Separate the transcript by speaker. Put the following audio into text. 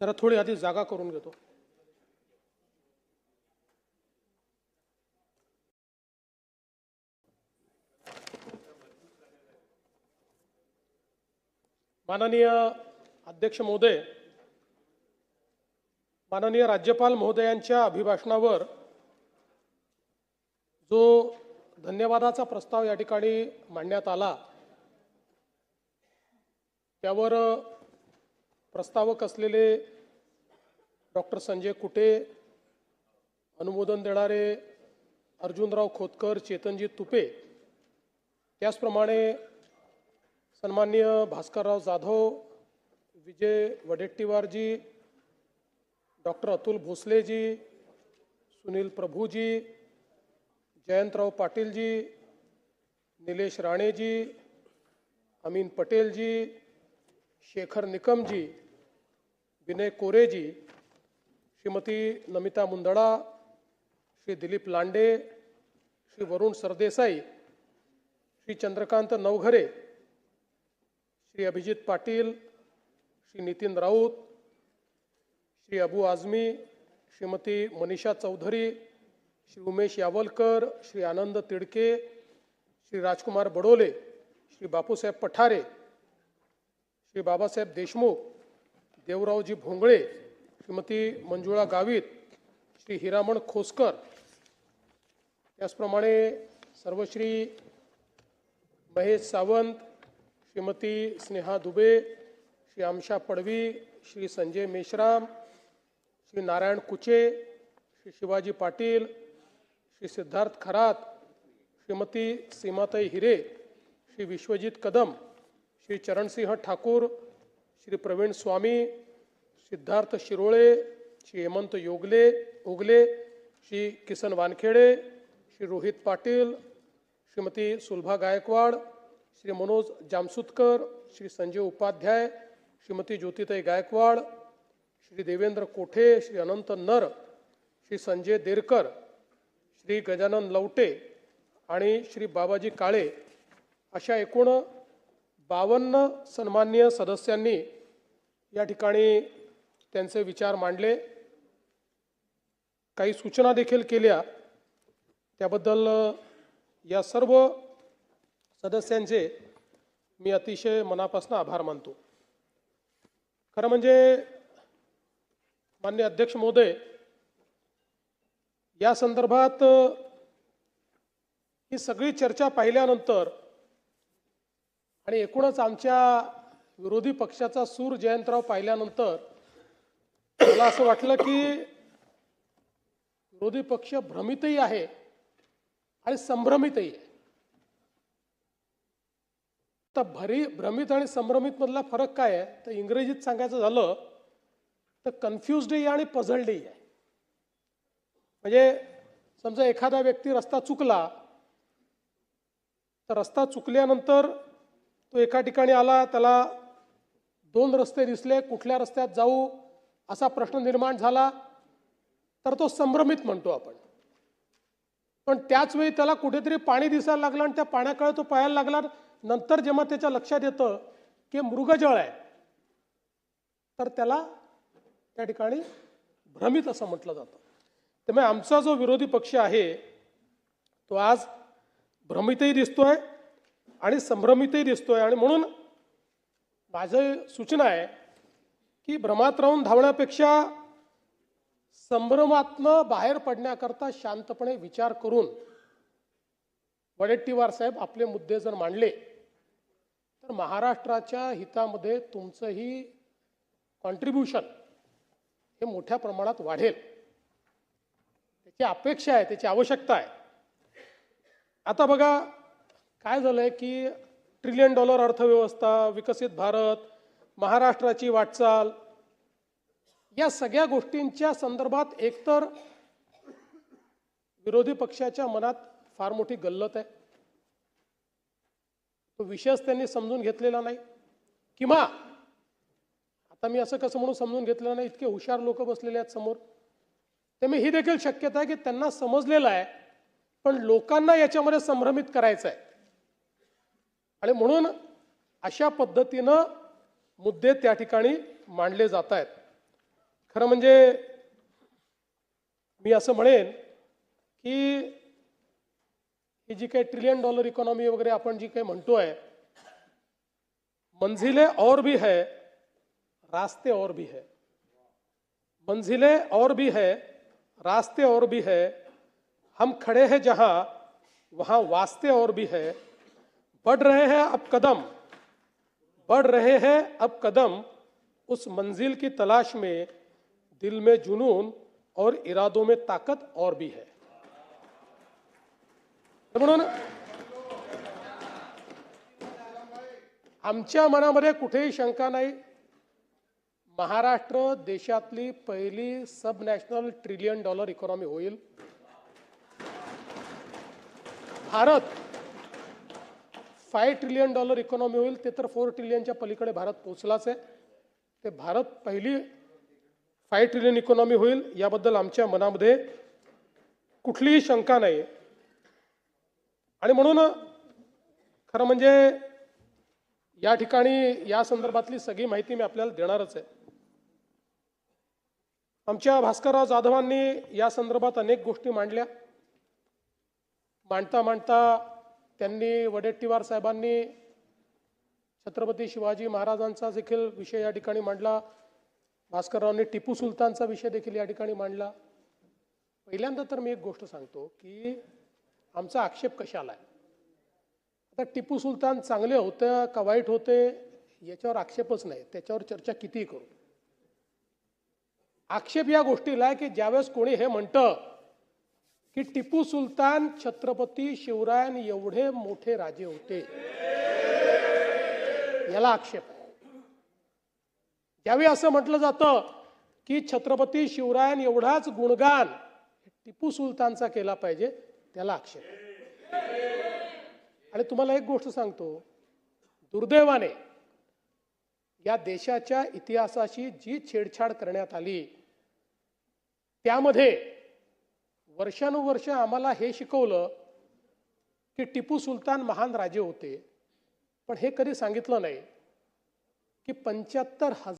Speaker 1: जरा थोडी आधी जागा करून घेतो. माननीय अध्यक्ष महोदय, माननीय राज्यपाल महोदयांच्या अभिभाषणावर जो धन्यवादाचा प्रस्ताव या ठिकाणी मांडण्यात आला त्यावर प्रस्तावक असलेले डॉक्टर संजय कुटे, अनुमोदन देणारे अर्जुनराव खोतकर, चेतनजी तुपे, त्याचप्रमाणे सन्माननीय भास्करराव जाधव, विजय वडेट्टीवारजी, डॉक्टर अतुल भोसलेजी, सुनील प्रभूजी, जयंतराव पाटीलजी, निलेश राणेजी, अमीन पटेलजी, शेखर निकमजी, विनय कोरेजी, श्रीमती नमिता मुंदडा, श्री दिलीप लांडे, श्री वरुण सरदेसाई, श्री चंद्रकांत नवघरे, श्री अभिजित पाटील, श्री नितीन राऊत, श्री अबू आझमी, श्रीमती मनीषा चौधरी, श्री उमेश यावलकर, श्री आनंद तिडके, श्री राजकुमार बडोले, श्री बापूसाहेब पठारे, श्री बाबासाहेब देशमुख, देवरावजी भोंगळे, श्रीमती मंजुळा गावित, श्री हिरामण खोसकर, त्याचप्रमाणे सर्वश्री महेश सावंत, श्रीमती स्नेहा दुबे, श्री आमशा पडवी, श्री संजय मेश्राम, श्री नारायण कुचे, श्री शिवाजी पाटील, श्री सिद्धार्थ खरात, श्रीमती सीमाताई हिरे, श्री विश्वजीत कदम, श्री चरणसिंह ठाकूर, श्री प्रवीण स्वामी, सिद्धार्थ शिरोळे, श्री हेमंत ओगले, श्री किसन वानखेडे, श्री रोहित पाटील, श्रीमती सुलभा गायकवाड, श्री मनोज जामसुतकर, श्री संजय उपाध्याय, श्रीमती ज्योतिताई गायकवाड, श्री देवेंद्र कोठे, श्री अनंत नर, श्री संजय देरकर, श्री गजानन लवटे आणि श्री बाबाजी काळे अशा एकूण 52 सन्माननीय सदस्यांनी या ठिकाणी त्यांचे विचार मांडले, काही सूचना देखील केल्या. त्याबद्दल या सर्व सदस्यांचे मी अतिशय मनापासून आभार मानतो. खरं म्हणजे माननीय अध्यक्ष महोदय, या संदर्भात ही सगळी चर्चा पाहिल्यानंतर आणि एकूणच आमच्या विरोधी पक्षाचा सूर जयंतराव पाहिल्यानंतर मला असं वाटलं की विरोधी पक्ष भ्रमितही आहे आणि संभ्रमितही आहे. तर भ्रमित आणि संभ्रमित मधला फरक काय आहे तर इंग्रजीत सांगायचं झालं तर कन्फ्युज्डही आणि पझल्डही आहे. म्हणजे समजा एखादा व्यक्ती रस्ता चुकला तर रस्ता चुकल्यानंतर तो एका ठिकाणी आला, त्याला 2 रस्ते दिसले, कुठल्या रस्त्यात जाऊ असा प्रश्न निर्माण झाला तर तो संभ्रमित म्हणतो आपण. पण त्याच वेळी त्याला कुठेतरी पाणी दिसायला लागलं आणि त्या पाण्याकडे तो पाहायला लागला. नंतर जेव्हा त्याच्या लक्षात येतं की मृगजळ आहे तर त्याला त्या ठिकाणी भ्रमित असं म्हटलं जातं. त्यामुळे आमचा जो विरोधी पक्ष आहे तो आज भ्रमितही दिसतोय आणि संभ्रमितही दिसतोय. आणि म्हणून माझी सूचना आहे की भ्रमात राहून धावण्यापेक्षा संभ्रमातनं बाहेर पडण्याकरता शांतपणे विचार करून वडेट्टीवार साहेब आपले मुद्दे जर मांडले तर महाराष्ट्राच्या हितामध्ये तुमचंही कॉन्ट्रीब्युशन हे मोठ्या प्रमाणात वाढेल. त्याची अपेक्षा आहे, त्याची आवश्यकता आहे. आता बघा काय झालंय की $1 ट्रिलियन अर्थव्यवस्था, विकसित भारत, महाराष्ट्राची वाटचाल, या सगळ्या गोष्टींच्या संदर्भात एकतर विरोधी पक्षाच्या मनात फार मोठी गल्लत आहे, तो विषयच त्यांनी समजून घेतलेला नाही. किंवा आता मी असं कसं म्हणून समजून घेतलेलं नाही, इतके हुशार लोक बसलेले आहेत समोर, त्यामुळे ही देखील शक्यता आहे की त्यांना समजलेलं आहे पण लोकांना याच्यामध्ये संभ्रमित करायचं आहे. आणि म्हणून अशा पद्धतीनं मुद्दे त्या ठिकाणी मांडले जात आहेत. खरं म्हणजे मी असं म्हणेन की ही जी काही ट्रिलियन डॉलर इकॉनॉमी वगैरे आपण जी काही म्हणतोय, मंजिलें और भी है, रास्ते और भी है, मंजिलें और भी है, रास्ते और भी है, हम खड़े हैं जहां वहां वास्ते और भी है, बढ़ रहे हैं अब कदम, बढ़ रहे हैं अब कदम, उस मंजिल की तलाश में दिल में जुनून और इरादों में ताकत और भी है. म्हणून आमच्या मनामध्ये कुठेही शंका नाही, महाराष्ट्र देशातली पहिली सब नॅशनल ट्रिलियन डॉलर इकॉनॉमी होईल. भारत 5 ट्रिलियन डॉलर इकॉनॉमी होईल. ते तर 4 ट्रिलियनच्या पलीकडे भारत पोहोचलाच आहे. ते भारत पहिली 5 ट्रिलियन इकॉनॉमी होईल याबद्दल आमच्या मनामध्ये कुठलीही शंका नाही. आणि म्हणून खरं म्हणजे या ठिकाणी या संदर्भातली सगळी माहिती मी आपल्याला देणारच आहे. आमच्या भास्करराव जाधवांनी या संदर्भात अनेक गोष्टी मांडल्या. मांडता मांडता त्यांनी वडेट्टीवार साहेबांनी छत्रपती शिवाजी महाराजांचा देखील विषय या ठिकाणी मांडला. भास्कररावांनी टिपू सुलतानचा विषय देखील या ठिकाणी मांडला. पहिल्यांदा तर मी एक गोष्ट सांगतो की आमचा आक्षेप कशाला आहे. आता टिपू सुलतान चांगले होते का वाईट होते याच्यावर आक्षेपच नाही, त्याच्यावर चर्चा कितीही करू. आक्षेप या गोष्टीला आहे की ज्यावेळेस कोणी हे म्हणतं की टिपू सुलतान छत्रपती शिवरायां एवढे मोठे राजे होते, याला आक्षेप आहे. ज्यावेळी असं म्हटलं जातं की छत्रपती शिवरायां एवढाच गुणगान टिपू सुलतानचा केला पाहिजे, त्याला आक्षेप आहे. आणि तुम्हाला एक गोष्ट सांगतो, दुर्दैवाने या देशाच्या इतिहासाशी जी छेडछाड करण्यात आली त्यामध्ये वर्षानुवर्ष आम्हाला हे शिकवलं की टिपू सुलतान महान राजे होते, पण हे कधी सांगितलं नाही की 75,000